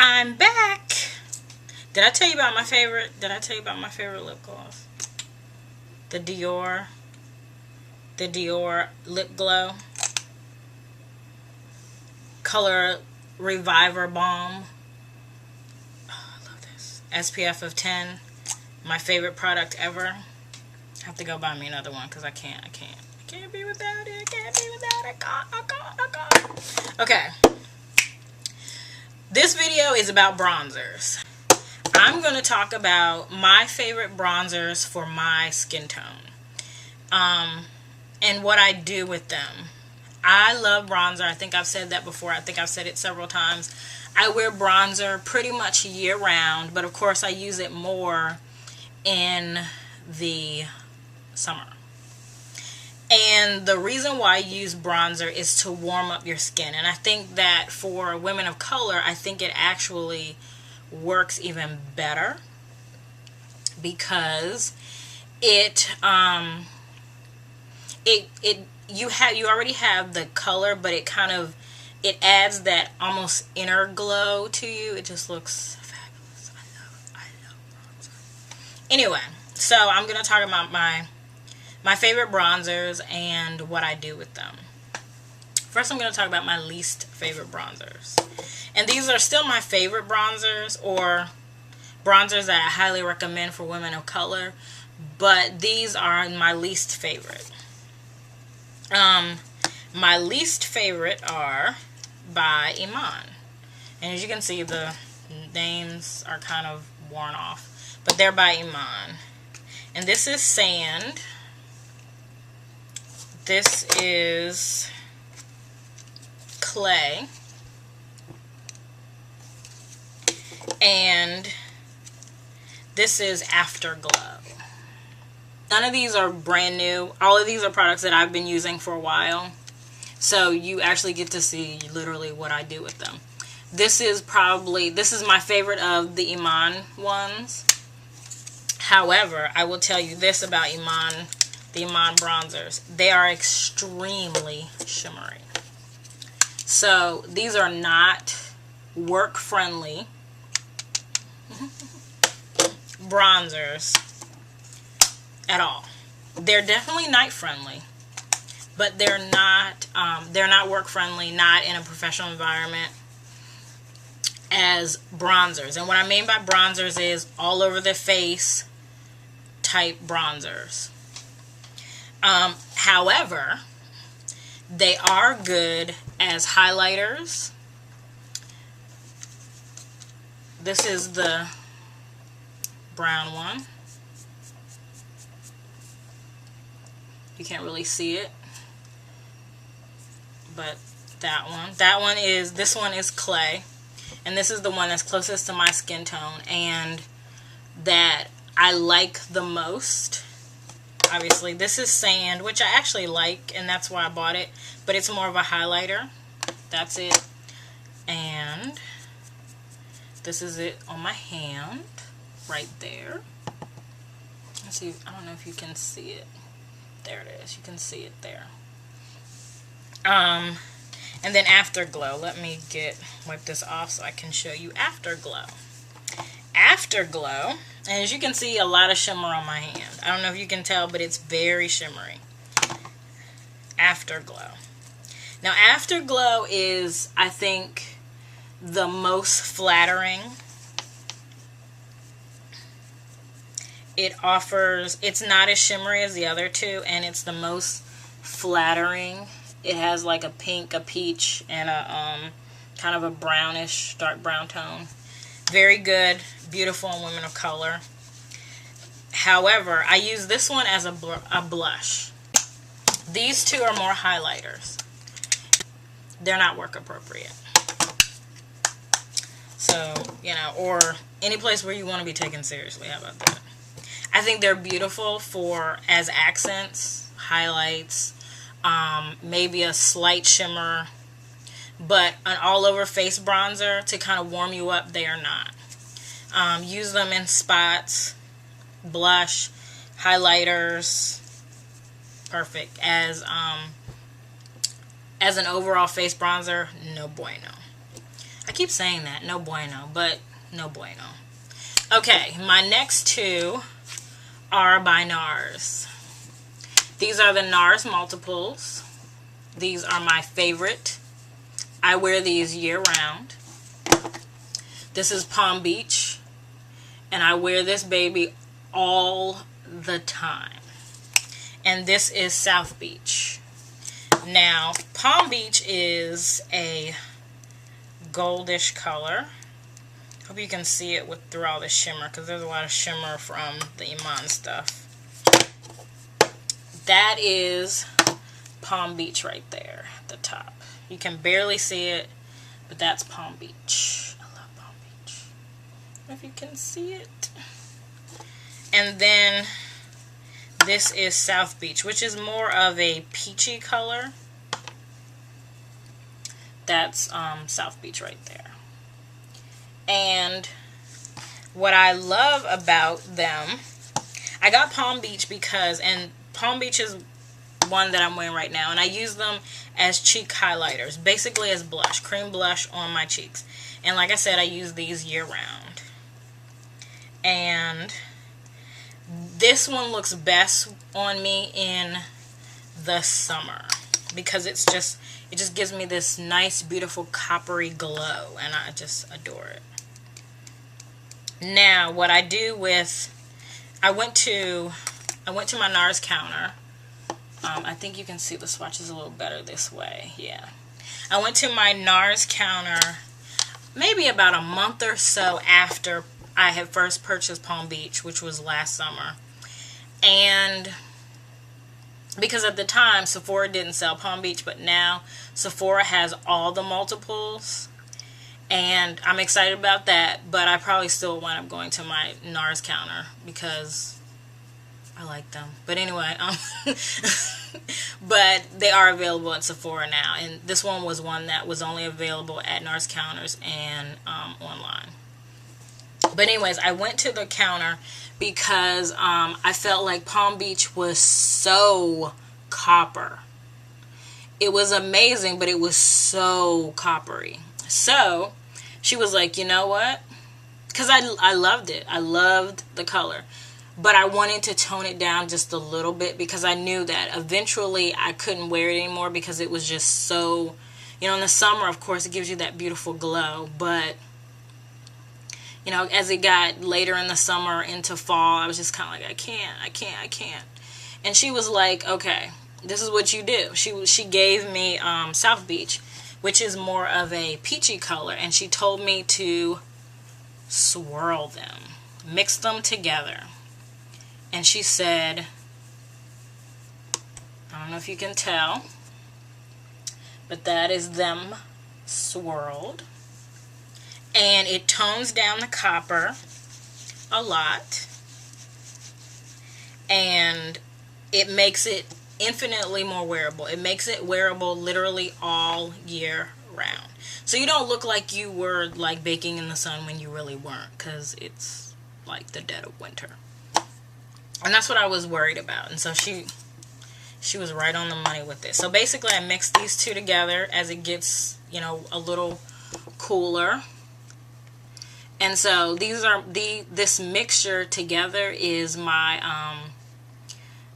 I'm back. Did I tell you about my favorite? Lip gloss? The Dior Lip Glow Color Reviver Balm. Oh, I love this. SPF of 10. My favorite product ever. I have to go buy me another one because I can't be without it. I can't. Okay. This video is about bronzers. I'm going to talk about my favorite bronzers for my skin tone. And what I do with them. I love bronzer. I think I've said that before. I think I've said it several times. I wear bronzer pretty much year round, but of course I use it more in the summer. And the reason why I use bronzer is to warm up your skin. And I think that for women of color, I think it actually works even better because you already have the color, but it adds that almost inner glow to you. It just looks fabulous. I love bronzer. Anyway, so I'm going to talk about my favorite bronzers and what I do with them. First, I'm going to talk about my least favorite bronzers. And these are still my favorite bronzers, or bronzers that I highly recommend for women of color, but these are my least favorite. My least favorite are by Iman. And as you can see, the names are kind of worn off, but they're by Iman. And this is Sand. This is Clay. And this is Afterglow. None of these are brand new. All of these are products that I've been using for a while. So you actually get to see literally what I do with them. This is my favorite of the Iman ones. However, I will tell you this about the Iman bronzers. They are extremely shimmery. So these are not work-friendly bronzers at all. They're definitely night-friendly, but they're not work-friendly, not in a professional environment as bronzers. And what I mean by bronzers is all over the face type bronzers. However, they are good as highlighters. This is the brown one. You can't really see it, but this one is Clay, and this is the one that's closest to my skin tone and that I like the most. Obviously, this is Sand, which I actually like, and that's why I bought it, but it's more of a highlighter. That's it. And this is it on my hand, right there. Let's see, I don't know if you can see it. There it is. You can see it there. And then Afterglow. Let me wipe this off so I can show you Afterglow. Afterglow, and as you can see, a lot of shimmer on my hand. I don't know if you can tell, but it's very shimmery. Afterglow. Now, Afterglow is, I think, the most flattering. It's not as shimmery as the other two, and it's the most flattering. It has like a pink, a peach, and a kind of a brownish, dark brown tone. Very good, beautiful on women of color. However, I use this one as a blush. These two are more highlighters. They're not work appropriate. So, or any place where you want to be taken seriously. How about that? I think they're beautiful as accents, highlights, maybe a slight shimmer, but an all-over face bronzer to kind of warm you up, they are not. Use them in spots, blush, highlighters, perfect. As an overall face bronzer, no bueno. I keep saying that. No bueno, but no bueno. Okay, my next two are by NARS. These are the NARS multiples. These are my favorite. I wear these year round. This is Palm Beach, and I wear this baby all the time. And this is South Beach. Now, Palm Beach is a goldish color. Hope you can see it through all the shimmer, because there's a lot of shimmer from the Iman stuff. That is Palm Beach right there at the top. You can barely see it, but that's Palm Beach. I love Palm Beach. I don't know if you can see it. And then this is South Beach, which is more of a peachy color. That's South Beach right there. And what I love about them, I got Palm Beach because, and Palm Beach is one that I'm wearing right now, and I use them as cheek highlighters, basically as blush, cream blush on my cheeks. And like I said, I use these year round. And this one looks best on me in the summer because it just gives me this nice, beautiful coppery glow, and I just adore it. Now, what I do with, I went to my NARS counter. I think you can see the swatches a little better this way. Yeah. I went to my NARS counter maybe about a month or so after I had first purchased Palm Beach, which was last summer. And because at the time Sephora didn't sell Palm Beach, but now Sephora has all the multiples, and I'm excited about that. But I probably still wind up going to my NARS counter because I like them. But anyway, but they are available at Sephora now, and this one was one that was only available at NARS counters and online. But anyways, I went to the counter because I felt like Palm Beach was so copper. It was amazing, but it was so coppery. So she was like, you know what? Because I loved it. I loved the color. But I wanted to tone it down just a little bit because I knew that eventually I couldn't wear it anymore because it was just so, in the summer, of course, it gives you that beautiful glow. But as it got later in the summer into fall, I was just kind of like, I can't. And she was like, okay, this is what you do. She gave me South Beach, which is more of a peachy color, and she told me to swirl them, mix them together. And she said, I don't know if you can tell, but that is them swirled. And it tones down the copper a lot. And it makes it infinitely more wearable. It makes it wearable literally all year round. So you don't look like you were like baking in the sun when you really weren't, because it's like the dead of winter. And that's what I was worried about. And so she was right on the money with this. So basically I mixed these two together as it gets, a little cooler. And so this mixture together is my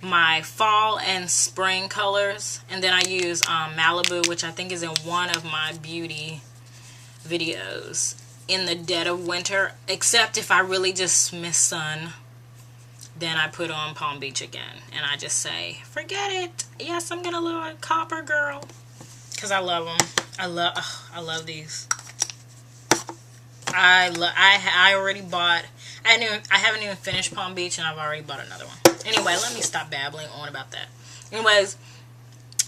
my fall and spring colors, and then I use Malibu, which I think is in one of my beauty videos, in the dead of winter. Except if I really just miss sun, then I put on Palm Beach again, and I just say, forget it. Yes, I'm gonna look like Copper Girl, because I love them. I love these. I already bought, I haven't even finished Palm Beach, and I've already bought another one. Anyway, let me stop babbling on about that. Anyways,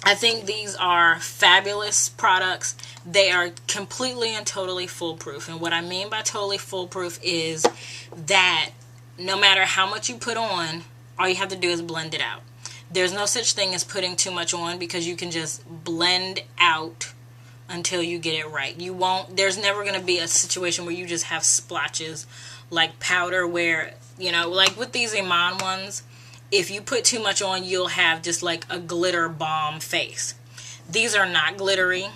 I think these are fabulous products. They are completely and totally foolproof. And what I mean by totally foolproof is that no matter how much you put on, all you have to do is blend it out. There's no such thing as putting too much on, because you can just blend out until you get it right. There's never going to be a situation where you just have splotches like powder where, like with these Iman ones, if you put too much on, you'll have just like a glitter bomb face. These are not glittery.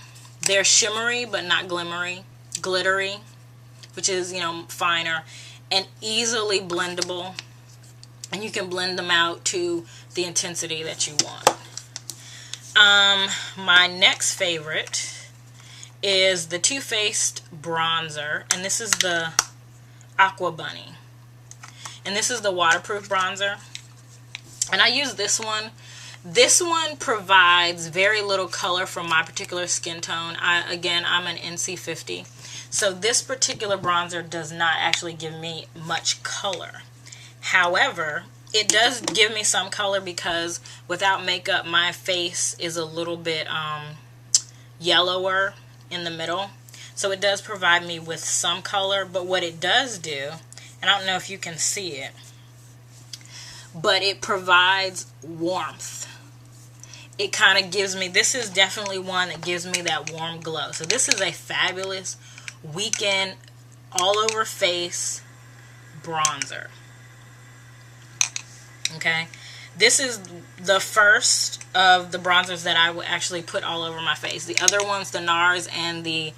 They're shimmery, but not glimmery. glittery, which is, you know, finer, and easily blendable. And you can blend them out to the intensity that you want. My next favorite is the Too Faced bronzer, and this is the Aqua Bunny. And this is the waterproof bronzer. And I use this one. This one provides very little color from my particular skin tone. Again, I'm an NC50. So this particular bronzer does not actually give me much color. However, it does give me some color because without makeup, my face is a little bit yellower in the middle. So it does provide me with some color. But what it does do, and I don't know if you can see it, but it provides warmth. It kind of gives me, this is definitely one that gives me that warm glow. So this is a fabulous weekend all over face bronzer. Okay, this is the first of the bronzers that I would actually put all over my face. The other ones, the NARS and the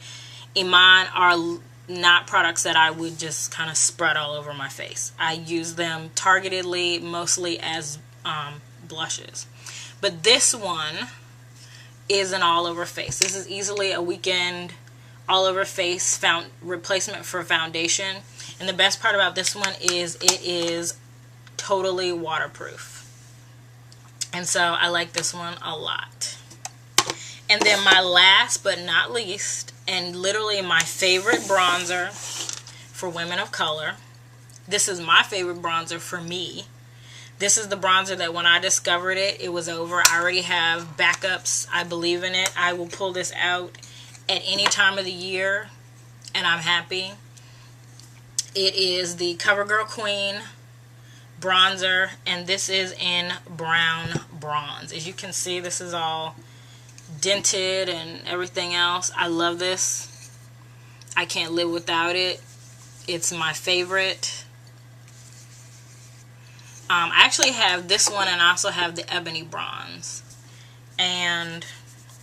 Iman, are not products that I would just kind of spread all over my face. I use them targetedly, mostly as blushes. But this one is an all over face. This is easily a weekend all over face replacement for foundation. And the best part about this one is it is totally waterproof. And so I like this one a lot. And then my last but not least, and literally my favorite bronzer for women of color. This is my favorite bronzer for me. This is the bronzer that when I discovered it, it was over. I already have backups. I believe in it. I will pull this out at any time of the year, and I'm happy. It is the CoverGirl Queen bronzer, and this is in brown bronze. As you can see, this is all dented and everything else. I love this. I can't live without it. It's my favorite. I actually have this one, and I also have the ebony bronze. And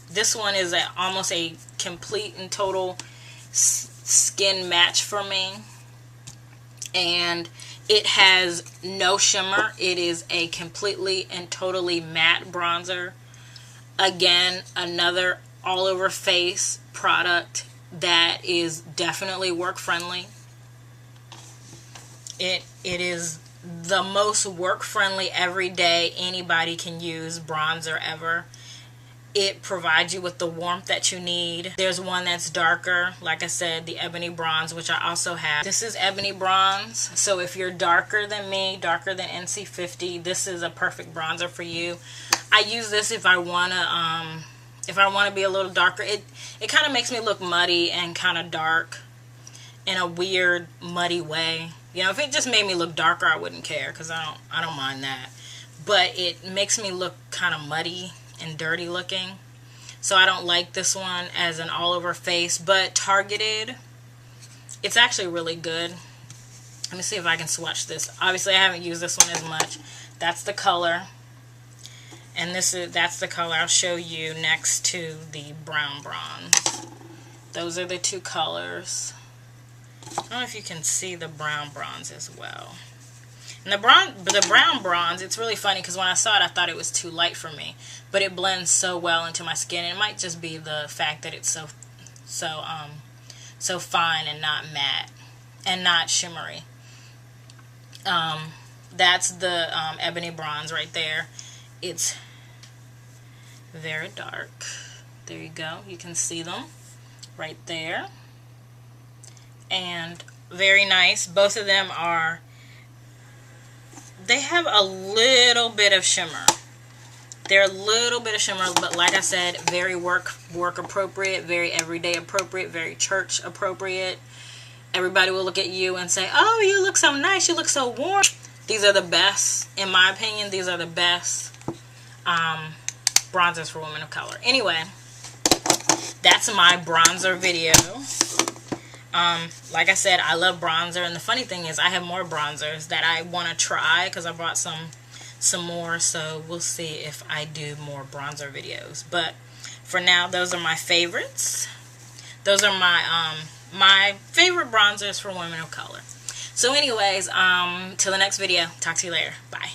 this one is almost a complete and total skin match for me. And it has no shimmer. It is a completely and totally matte bronzer. Again, another all over face product that is definitely work friendly. It is the most work friendly everyday anybody can use bronzer ever. It provides you with the warmth that you need. There's one that's darker, like I said, the ebony bronze, which I also have. This is ebony bronze, so if you're darker than me, darker than NC50, this is a perfect bronzer for you. I use this if I wanna be a little darker. It kind of makes me look muddy and kind of dark in a weird muddy way. You know, if it just made me look darker, I wouldn't care, because I don't mind that. But it makes me look kind of muddy and dirty looking. So I don't like this one as an all over face, but targeted, it's actually really good. Let me see if I can swatch this. Obviously I haven't used this one as much. That's the color. And that's the color I'll show you next to the brown bronze. Those are the two colors. I don't know if you can see the brown bronze as well. And the brown bronze, it's really funny because when I saw it, I thought it was too light for me. But it blends so well into my skin. And it might just be the fact that it's so fine and not matte and not shimmery. That's the ebony bronze right there. It's very dark. There you go. You can see them right there. And very nice. Both of them they have a little bit of shimmer. They're a little bit of shimmer, but like I said, very work appropriate, very everyday appropriate, very church appropriate. Everybody will look at you and say, oh, you look so nice, you look so warm. These are the best, in my opinion, these are the best bronzers for women of color. Anyway, that's my bronzer video. Like I said, I love bronzer, and the funny thing is I have more bronzers that I want to try because I brought some more, so we'll see if I do more bronzer videos. But for now, those are my favorites. Those are my my favorite bronzers for women of color. So anyways, till the next video. Talk to you later. Bye.